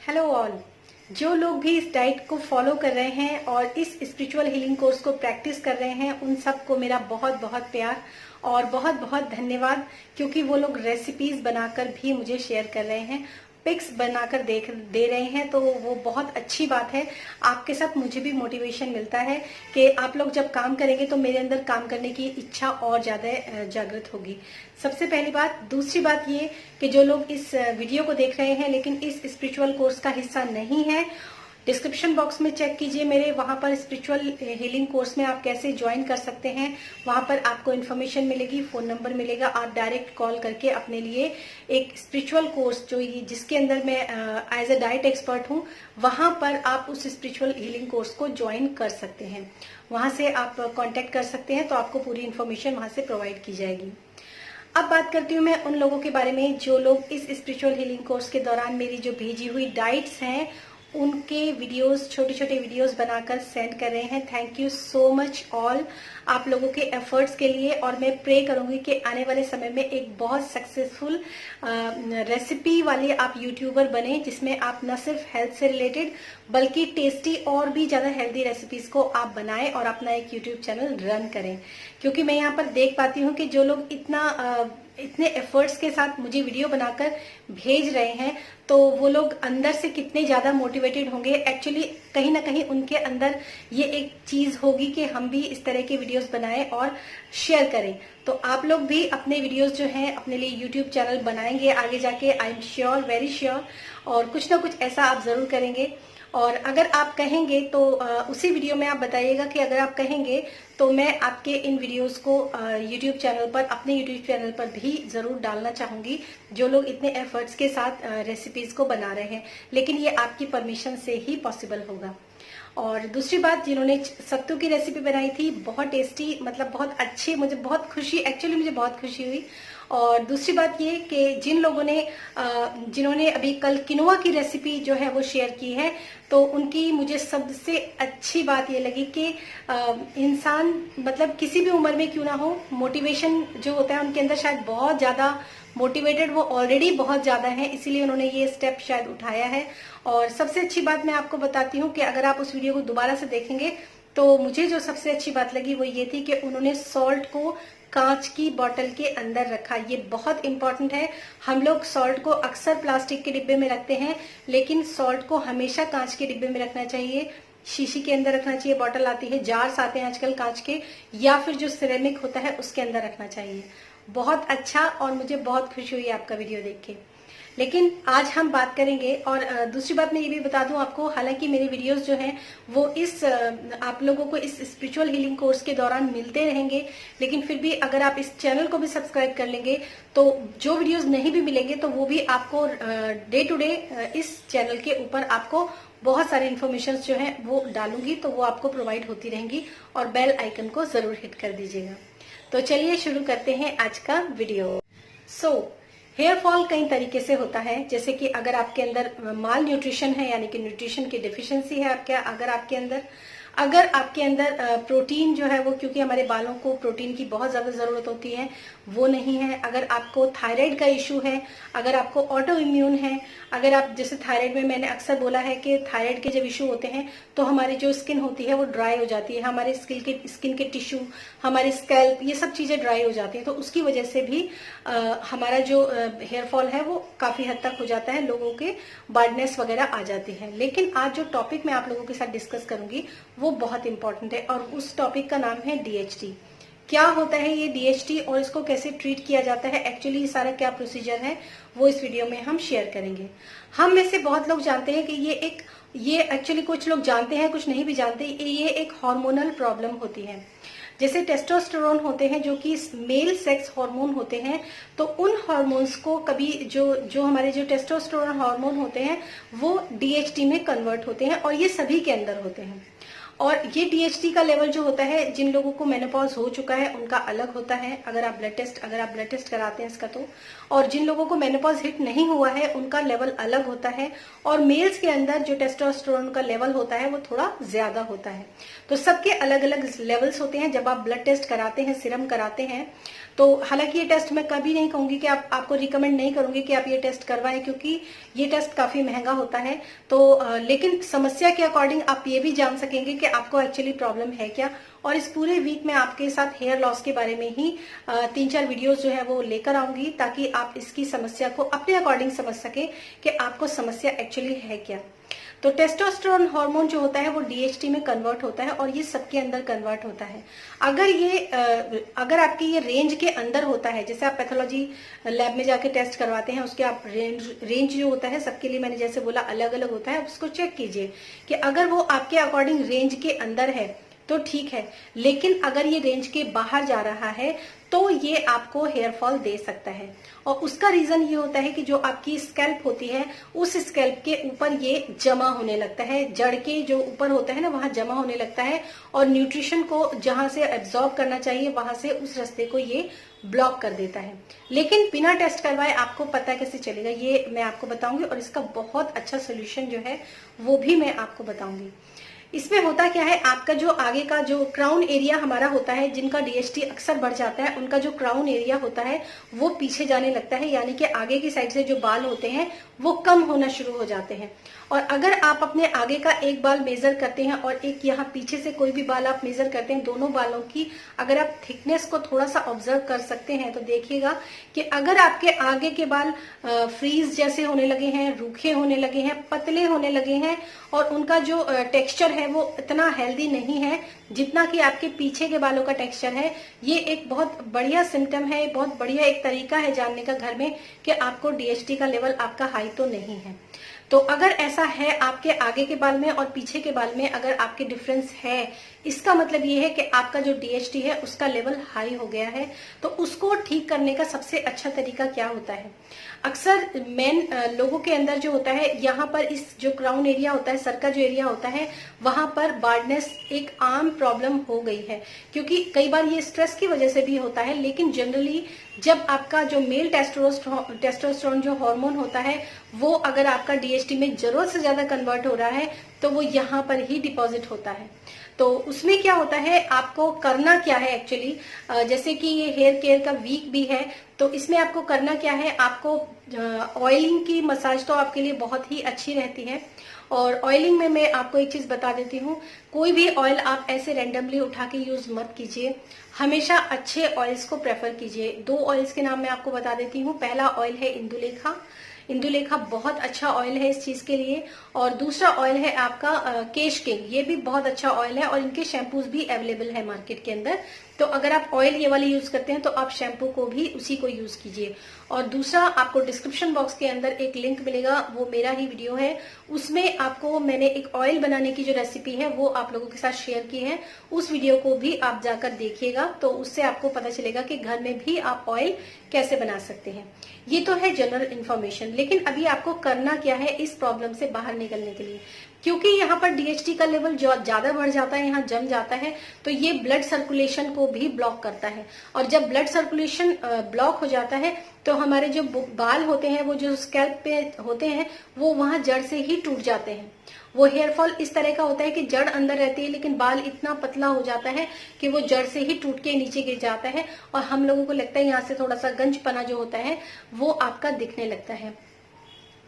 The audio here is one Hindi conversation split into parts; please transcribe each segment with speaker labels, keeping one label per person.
Speaker 1: Hello all. जो लोग भी इस डाइट को फॉलो कर रहे हैं और इस स्पिरिचुअल हीलिंग कोर्स को प्रैक्टिस कर रहे हैं, उन सबको मेरा बहुत बहुत प्यार और बहुत बहुत धन्यवाद, क्योंकि वो लोग रेसिपीज बनाकर भी मुझे शेयर कर रहे हैं, पिक्स बनाकर दे रहे हैं, तो वो बहुत अच्छी बात है। आपके साथ मुझे भी मोटिवेशन मिलता है कि आप लोग जब काम करेंगे तो मेरे अंदर काम करने की इच्छा और ज़्यादा जागृत होगी। सबसे पहली बात। दूसरी बात ये कि जो लोग इस वीडियो को देख रहे हैं लेकिन इस स्पिरिचुअल कोर्स का हिस्सा नहीं है, डिस्क्रिप्शन बॉक्स में चेक कीजिए मेरे, वहां पर स्पिरिचुअल हीलिंग कोर्स में आप कैसे ज्वाइन कर सकते हैं। वहां पर आपको इन्फॉर्मेशन मिलेगी, फोन नंबर मिलेगा, आप डायरेक्ट कॉल करके अपने लिए एक स्पिरिचुअल कोर्स जिसके अंदर मैं एज अ डाइट एक्सपर्ट हूं, वहां पर आप उस स्पिरिचुअल हीलिंग कोर्स को ज्वाइन कर सकते हैं। वहां से आप कांटेक्ट कर सकते हैं, तो आपको पूरी इन्फॉर्मेशन वहां से प्रोवाइड की जाएगी। अब बात करती हूँ मैं उन लोगों के बारे में जो लोग इस स्पिरिचुअल हीलिंग कोर्स के दौरान मेरी जो भेजी हुई डाइट्स हैं उनके वीडियोस, छोटे छोटे वीडियोस बनाकर सेंड कर रहे हैं। Thank you so much all, आप लोगों के एफर्ट्स के लिए। और मैं प्रे करूंगी कि आने वाले समय में एक बहुत सक्सेसफुल रेसिपी वाले आप यूट्यूबर बने, जिसमें आप न सिर्फ हेल्थ से रिलेटेड बल्कि टेस्टी और भी ज्यादा हेल्दी रेसिपीज को आप बनाएं और अपना एक यूट्यूब चैनल रन करें। क्योंकि मैं यहाँ पर देख पाती हूँ कि जो लोग इतने एफर्ट्स के साथ मुझे वीडियो बनाकर भेज रहे हैं, तो वो लोग अंदर से कितने ज्यादा मोटिवेटेड होंगे। एक्चुअली कहीं ना कहीं उनके अंदर ये एक चीज होगी कि हम भी इस तरह के वीडियोस बनाएं और शेयर करें। तो आप लोग भी अपने वीडियोस जो हैं अपने लिए यूट्यूब चैनल बनाएंगे आगे जाके, I am sure, very sure, और कुछ ना कुछ ऐसा आप जरूर करेंगे। और अगर आप कहेंगे तो उसी वीडियो में आप बताइएगा कि अगर आप कहेंगे तो मैं आपके इन वीडियोस को यूट्यूब चैनल पर, अपने यूट्यूब चैनल पर भी जरूर डालना चाहूंगी, जो लोग इतने एफर्ट्स के साथ रेसिपीज को बना रहे हैं। लेकिन ये आपकी परमिशन से ही पॉसिबल होगा। और दूसरी बात, जिन्होंने सत्तू की रेसिपी बनाई थी, बहुत टेस्टी, मतलब बहुत अच्छी, मुझे बहुत खुशी, एक्चुअली मुझे बहुत खुशी हुई। और दूसरी बात ये कि जिन्होंने अभी कल किनोआ की रेसिपी जो है वो शेयर की है, तो उनकी मुझे सबसे अच्छी बात ये लगी कि इंसान मतलब किसी भी उम्र में क्यों ना हो, मोटिवेशन जो होता है उनके अंदर शायद बहुत ज्यादा मोटिवेटेड वो ऑलरेडी बहुत ज्यादा है, इसीलिए उन्होंने ये स्टेप शायद उठाया है। और सबसे अच्छी बात मैं आपको बताती हूँ कि अगर आप उस वीडियो को दोबारा से देखेंगे तो मुझे जो सबसे अच्छी बात लगी वो ये थी कि उन्होंने सॉल्ट को कांच की बोतल के अंदर रखा। ये बहुत इंपॉर्टेंट है। हम लोग सॉल्ट को अक्सर प्लास्टिक के डिब्बे में रखते हैं, लेकिन सॉल्ट को हमेशा कांच के डिब्बे में रखना चाहिए, शीशी के अंदर रखना चाहिए। बॉटल आती है, जार्स आते हैं आजकल कांच के, या फिर जो सिरेमिक होता है उसके अंदर रखना चाहिए। बहुत अच्छा, और मुझे बहुत खुशी हुई आपका वीडियो देख के। लेकिन आज हम बात करेंगे, और दूसरी बात मैं ये भी बता दूं आपको, हालांकि मेरे वीडियोस जो हैं वो आप लोगों को इस स्पिरिचुअल हीलिंग कोर्स के दौरान मिलते रहेंगे, लेकिन फिर भी अगर आप इस चैनल को भी सब्सक्राइब कर लेंगे तो जो वीडियोस नहीं भी मिलेंगे तो वो भी आपको डे टू डे इस चैनल के ऊपर आपको बहुत सारी इन्फॉर्मेशन जो है वो डालूंगी, तो वो आपको प्रोवाइड होती रहेंगी। और बेल आइकन को जरूर हिट कर दीजिएगा। तो चलिए शुरू करते हैं आज का वीडियो। हेयर फॉल कई तरीके से होता है, जैसे कि अगर आपके अंदर माल न्यूट्रिशन है, यानी कि न्यूट्रिशन की डिफिशियंसी है अगर आपके अंदर प्रोटीन जो है वो, क्योंकि हमारे बालों को प्रोटीन की बहुत ज्यादा जरूरत होती है, वो नहीं है। अगर आपको थायराइड का इश्यू है, अगर आपको ऑटो इम्यून है, अगर आप जैसे थायराइड में मैंने अक्सर बोला है कि थायराइड के जब इश्यू होते हैं तो हमारी जो स्किन होती है वो ड्राई हो जाती है, हमारे स्किन के टिश्यू, हमारे स्कैल्प, ये सब चीजें ड्राई हो जाती है, तो उसकी वजह से भी हमारा जो हेयर फॉल है वो काफी हद तक हो जाता है, लोगों के बार्डनेस वगैरह आ जाती है। लेकिन आज जो टॉपिक मैं आप लोगों के साथ डिस्कस करूंगी वो बहुत इंपॉर्टेंट है, और उस टॉपिक का नाम है डीएचटी। क्या होता है ये डीएचटी और इसको कैसे ट्रीट किया जाता है, एक्चुअली ये सारा क्या प्रोसीजर है, वो इस वीडियो में हम शेयर करेंगे। हम में से बहुत लोग जानते हैं कि ये एक्चुअली कुछ लोग जानते हैं, कुछ नहीं भी जानते, ये एक हार्मोनल प्रॉब्लम होती है। जैसे टेस्टोस्टेरोन होते हैं जो कि मेल सेक्स हार्मोन होते हैं, तो उन हार्मोन्स को कभी जो हमारे जो टेस्टोस्टेरोन हार्मोन होते हैं वो डीएचटी में कन्वर्ट होते हैं, और ये सभी के अंदर होते हैं। और ये डीएचटी का लेवल जो होता है, जिन लोगों को मेनोपॉज हो चुका है उनका अलग होता है, अगर आप ब्लड टेस्ट कराते हैं इसका तो, और जिन लोगों को मेनोपॉज हिट नहीं हुआ है उनका लेवल अलग होता है। और मेल्स के अंदर जो टेस्टोस्टेरोन का लेवल होता है वो थोड़ा ज्यादा होता है। तो सबके अलग अलग लेवल्स होते हैं। जब आप ब्लड टेस्ट कराते हैं, सीरम कराते हैं, तो हालांकि ये टेस्ट मैं कभी नहीं कहूंगी कि आपको रिकमेंड नहीं करूंगी कि आप ये टेस्ट करवाएं, क्योंकि ये टेस्ट काफी महंगा होता है। तो लेकिन समस्या के अकॉर्डिंग आप ये भी जान सकेंगे कि आपको एक्चुअली प्रॉब्लम है क्या। और इस पूरे वीक में आपके साथ हेयर लॉस के बारे में ही 3-4 वीडियोस जो है वो लेकर आऊंगी, ताकि आप इसकी समस्या को अपने अकॉर्डिंग समझ सके कि आपको समस्या एक्चुअली है क्या। तो टेस्टोस्टेरोन हार्मोन जो होता है वो डीएचटी में कन्वर्ट होता है और ये सबके अंदर कन्वर्ट होता है। अगर आपके ये रेंज के अंदर होता है, जैसे आप पैथोलॉजी लैब में जाके टेस्ट करवाते हैं, उसके आप रेंज जो होता है सबके लिए मैंने जैसे बोला अलग अलग होता है, उसको चेक कीजिए कि अगर वो आपके अकॉर्डिंग रेंज के अंदर है तो ठीक है, लेकिन अगर ये रेंज के बाहर जा रहा है तो ये आपको हेयर फॉल दे सकता है। और उसका रीजन ये होता है कि जो आपकी स्कैल्प होती है उस स्कैल्प के ऊपर ये जमा होने लगता है, जड़ के जो ऊपर होता है ना वहां जमा होने लगता है, और न्यूट्रिशन को जहां से एब्जॉर्ब करना चाहिए वहां से उस रास्ते को ये ब्लॉक कर देता है। लेकिन बिना टेस्ट करवाए आपको पता कैसे चलेगा, ये मैं आपको बताऊंगी, और इसका बहुत अच्छा सोल्यूशन जो है वो भी मैं आपको बताऊंगी। इसमें होता क्या है, आपका जो आगे का जो क्राउन एरिया हमारा होता है, जिनका डीएचटी अक्सर बढ़ जाता है उनका जो क्राउन एरिया होता है वो पीछे जाने लगता है, यानी कि आगे की साइड से जो बाल होते हैं वो कम होना शुरू हो जाते हैं। और अगर आप अपने आगे का एक बाल मेजर करते हैं और एक यहाँ पीछे से कोई भी बाल आप मेजर करते हैं, दोनों बालों की अगर आप थिकनेस को थोड़ा सा ऑब्जर्व कर सकते हैं तो देखिएगा कि अगर आपके आगे के बाल फ्रीज जैसे होने लगे हैं, रूखे होने लगे हैं, पतले होने लगे हैं, और उनका जो टेक्सचर है वो इतना हेल्दी नहीं है जितना कि आपके पीछे के बालों का टेक्सचर है, ये एक बहुत बढ़िया सिम्टम है, बहुत बढ़िया एक तरीका है जानने का घर में कि आपको डीएचटी का लेवल आपका हाई तो नहीं है। तो अगर ऐसा है आपके आगे के बाल में और पीछे के बाल में अगर आपके डिफरेंस है, इसका मतलब ये है कि आपका जो डीएचटी है उसका लेवल हाई हो गया है। तो उसको ठीक करने का सबसे अच्छा तरीका क्या होता है, अक्सर मेन लोगों के अंदर जो होता है, यहाँ पर इस जो क्राउन एरिया होता है, सर का जो एरिया होता है, वहां पर बार्डनेस एक आम प्रॉब्लम हो गई है, क्योंकि कई बार ये स्ट्रेस की वजह से भी होता है। लेकिन जनरली जब आपका जो मेल टेस्टोस्टेरोन जो हार्मोन होता है वो अगर आपका डीएचटी में जरूरत से ज्यादा कन्वर्ट हो रहा है तो वो यहाँ पर ही डिपॉजिट होता है। तो उसमें क्या होता है, आपको करना क्या है एक्चुअली, जैसे कि ये हेयर केयर का वीक भी है, तो इसमें आपको करना क्या है, आपको ऑयलिंग की मसाज तो आपके लिए बहुत ही अच्छी रहती है। और ऑयलिंग में मैं आपको एक चीज बता देती हूँ, कोई भी ऑयल आप ऐसे रैंडमली उठा के यूज मत कीजिए, हमेशा अच्छे ऑयल्स को प्रेफर कीजिए। 2 ऑयल्स के नाम मैं आपको बता देती हूँ। पहला ऑयल है इंदुलेखा, इंदुलेखा बहुत अच्छा ऑयल है इस चीज के लिए। और दूसरा ऑयल है आपका केश किंग, ये भी बहुत अच्छा ऑयल है और इनके शैम्पूज भी अवेलेबल है मार्केट के अंदर। तो अगर आप ऑयल ये वाले यूज करते हैं तो आप शैम्पू को भी उसी को यूज कीजिए। और दूसरा, आपको डिस्क्रिप्शन बॉक्स के अंदर एक लिंक मिलेगा, वो मेरा ही वीडियो है, उसमें आपको मैंने एक ऑयल बनाने की जो रेसिपी है वो आप लोगों के साथ शेयर की है, उस वीडियो को भी आप जाकर देखिएगा, तो उससे आपको पता चलेगा कि घर में भी आप ऑयल कैसे बना सकते हैं। ये तो है जनरल इन्फॉर्मेशन, लेकिन अभी आपको करना क्या है इस प्रॉब्लम से बाहर निकलने के लिए, क्योंकि यहाँ पर डीएचटी का लेवल जो ज्यादा बढ़ जाता है, यहाँ जम जाता है, तो ये ब्लड सर्कुलेशन को भी ब्लॉक करता है। और जब ब्लड सर्कुलेशन ब्लॉक हो जाता है तो हमारे जो बाल होते हैं, वो जो स्कैल्प पे होते हैं, वो वहां जड़ से ही टूट जाते हैं। वो हेयर फॉल इस तरह का होता है कि जड़ अंदर रहती है लेकिन बाल इतना पतला हो जाता है कि वो जड़ से ही टूट के नीचे गिर जाता है, और हम लोगों को लगता है यहाँ से थोड़ा सा गंजपना जो होता है वो आपका दिखने लगता है।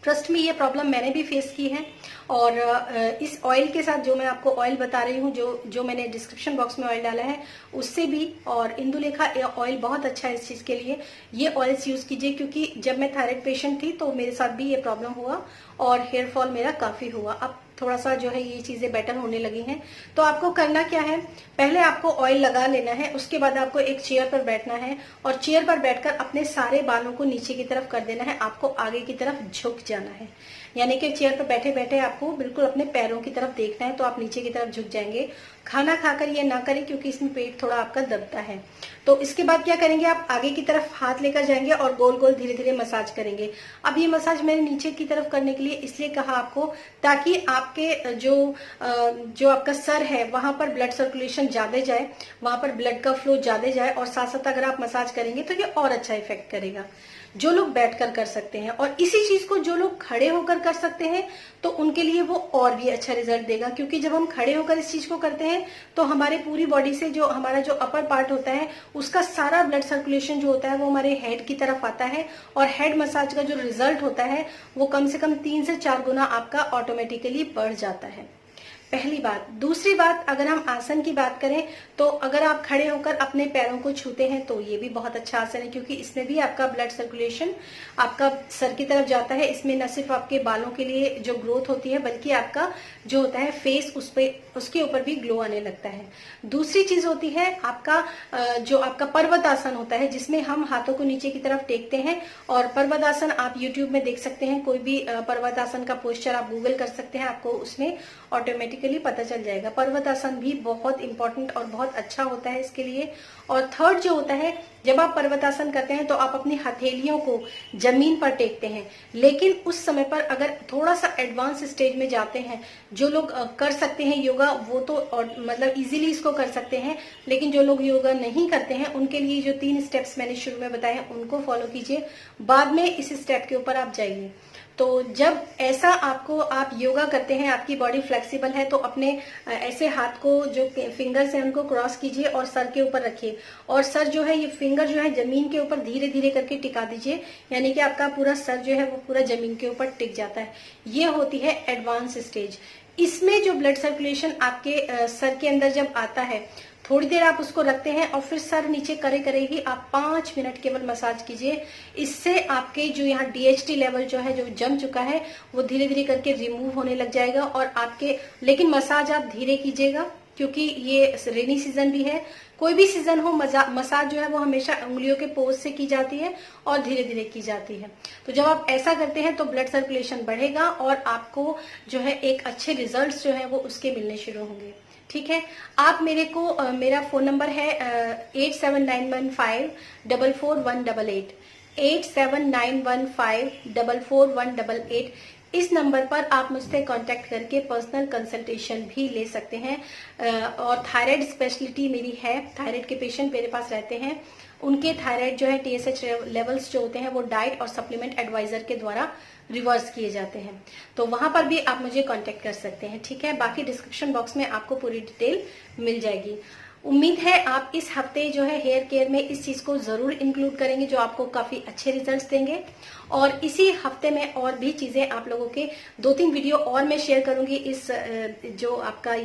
Speaker 1: ट्रस्ट में ये प्रॉब्लम मैंने भी फेस की है। और इस ऑयल के साथ जो मैं आपको ऑयल बता रही हूँ, जो मैंने डिस्क्रिप्शन बॉक्स में ऑयल डाला है उससे भी, और इंदुलेखा ऑयल बहुत अच्छा है इस चीज के लिए, ये ऑयल्स यूज कीजिए। क्योंकि जब मैं थायराइड पेशेंट थी तो मेरे साथ भी ये प्रॉब्लम हुआ और हेयर फॉल मेरा काफी हुआ। अब थोड़ा सा जो है ये चीजें बेटर होने लगी हैं। तो आपको करना क्या है, पहले आपको ऑयल लगा लेना है, उसके बाद आपको एक चेयर पर बैठना है और चेयर पर बैठकर अपने सारे बालों को नीचे की तरफ कर देना है, आपको आगे की तरफ झुक जाना है। यानी कि चेयर पर बैठे बैठे आपको बिल्कुल अपने पैरों की तरफ देखना है, तो आप नीचे की तरफ झुक जाएंगे। खाना खाकर ये ना करें क्योंकि इसमें पेट थोड़ा आपका दबता है। तो इसके बाद क्या करेंगे, आप आगे की तरफ हाथ लेकर जाएंगे और गोल गोल धीरे धीरे मसाज करेंगे। अब ये मसाज मैंने नीचे की तरफ करने के लिए इसलिए कहा आपको, ताकि आपके जो आपका सर है वहां पर ब्लड सर्कुलेशन ज्यादा जाए, वहां पर ब्लड का फ्लो ज्यादा जाए, और साथ साथ अगर आप मसाज करेंगे तो ये और अच्छा इफेक्ट करेगा। जो लोग बैठकर कर सकते हैं, और इसी चीज को जो लोग खड़े होकर कर सकते हैं तो उनके लिए वो और भी अच्छा रिजल्ट देगा। क्योंकि जब हम खड़े होकर इस चीज को करते हैं तो हमारे पूरी बॉडी से जो हमारा जो अपर पार्ट होता है उसका सारा ब्लड सर्कुलेशन जो होता है वो हमारे हेड की तरफ आता है, और हेड मसाज का जो रिजल्ट होता है वो कम से कम 3 से 4 गुना आपका ऑटोमेटिकली बढ़ जाता है। पहली बात। दूसरी बात, अगर हम आसन की बात करें तो अगर आप खड़े होकर अपने पैरों को छूते हैं तो ये भी बहुत अच्छा आसन है, क्योंकि इसमें भी आपका ब्लड सर्कुलेशन आपका सर की तरफ जाता है। इसमें न सिर्फ आपके बालों के लिए जो ग्रोथ होती है बल्कि आपका जो होता है फेस उसके ऊपर भी ग्लो आने लगता है। दूसरी चीज होती है आपका जो आपका पर्वतासन होता है, जिसमें हम हाथों को नीचे की तरफ टेकते हैं, और पर्वतासन आप यूट्यूब में देख सकते हैं। कोई भी पर्वतासन का पोस्चर आप गूगल कर सकते हैं, आपको उसमें ऑटोमेटिकली पता चल जाएगा। पर्वतासन भी बहुत इंपॉर्टेंट और बहुत अच्छा होता है इसके लिए। और थर्ड जो होता है, जब आप पर्वतासन करते हैं तो आप अपनी हथेलियों को जमीन पर टेकते हैं, लेकिन उस समय पर अगर थोड़ा सा एडवांस स्टेज में जाते हैं, जो लोग कर सकते हैं योगा वो तो मतलब इजीली इसको कर सकते हैं, लेकिन जो लोग योगा नहीं करते हैं उनके लिए जो 3 स्टेप्स मैंने शुरू में बताए हैं उनको फॉलो कीजिए, बाद में इस स्टेप के ऊपर आप जाइए। तो जब ऐसा आप योगा करते हैं, आपकी बॉडी फ्लेक्सिबल है, तो अपने ऐसे हाथ को जो फिंगर्स हैं उनको क्रॉस कीजिए और सर के ऊपर रखिए, और सर जो है ये फिंगर जो है जमीन के ऊपर धीरे धीरे करके टिका दीजिए, यानी कि आपका पूरा सर जो है वो पूरा जमीन के ऊपर टिक जाता है। ये होती है एडवांस स्टेज। इसमें जो ब्लड सर्कुलेशन आपके सर के अंदर जब आता है, थोड़ी देर आप उसको रखते हैं और फिर सर नीचे करेगी आप 5 मिनट केवल मसाज कीजिए। इससे आपके जो यहाँ DHT लेवल जो है जो जम चुका है वो धीरे धीरे करके रिमूव होने लग जाएगा। और आपके लेकिन मसाज आप धीरे कीजिएगा, क्योंकि ये रेनी सीजन भी है। कोई भी सीजन हो, मसाज जो है वो हमेशा उंगलियों के पोज से की जाती है और धीरे धीरे की जाती है। तो जब आप ऐसा करते हैं तो ब्लड सर्कुलेशन बढ़ेगा और आपको जो है एक अच्छे रिजल्ट्स जो है वो उसके मिलने शुरू होंगे। ठीक है, आप मेरा फोन नंबर है 8791544188 8791544188। इस नंबर पर आप मुझसे कांटेक्ट करके पर्सनल कंसल्टेशन भी ले सकते हैं। और थायराइड स्पेशलिटी मेरी है, थायराइड के पेशेंट मेरे पास रहते हैं, उनके थायराइड जो है TSH लेवल्स जो होते हैं वो डाइट और सप्लीमेंट एडवाइजर के द्वारा रिवर्स किए जाते हैं। तो वहां पर भी आप मुझे कांटेक्ट कर सकते हैं। ठीक है, बाकी डिस्क्रिप्शन बॉक्स में आपको पूरी डिटेल मिल जाएगी। उम्मीद है आप इस हफ्ते जो है हेयर केयर में इस चीज को जरूर इंक्लूड करेंगे, जो आपको काफी अच्छे रिजल्ट्स देंगे। और इसी हफ्ते में और भी चीजें आप लोगों के 2-3 वीडियो और मैं शेयर करूंगी इस जो आपका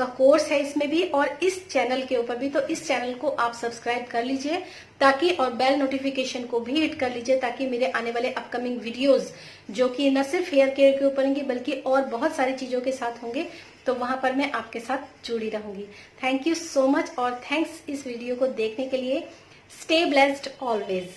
Speaker 1: कोर्स है इसमें भी और इस चैनल के ऊपर भी। तो इस चैनल को आप सब्सक्राइब कर लीजिए ताकि, और बेल नोटिफिकेशन को भी हिट कर लीजिए ताकि मेरे आने वाले अपकमिंग वीडियोस जो कि न सिर्फ हेयर केयर के ऊपर होंगे बल्कि और बहुत सारी चीजों के साथ होंगे, तो वहां पर मैं आपके साथ जुड़ी रहूंगी। थैंक यू सो मच और थैंक्स इस वीडियो को देखने के लिए। Stay blessed always.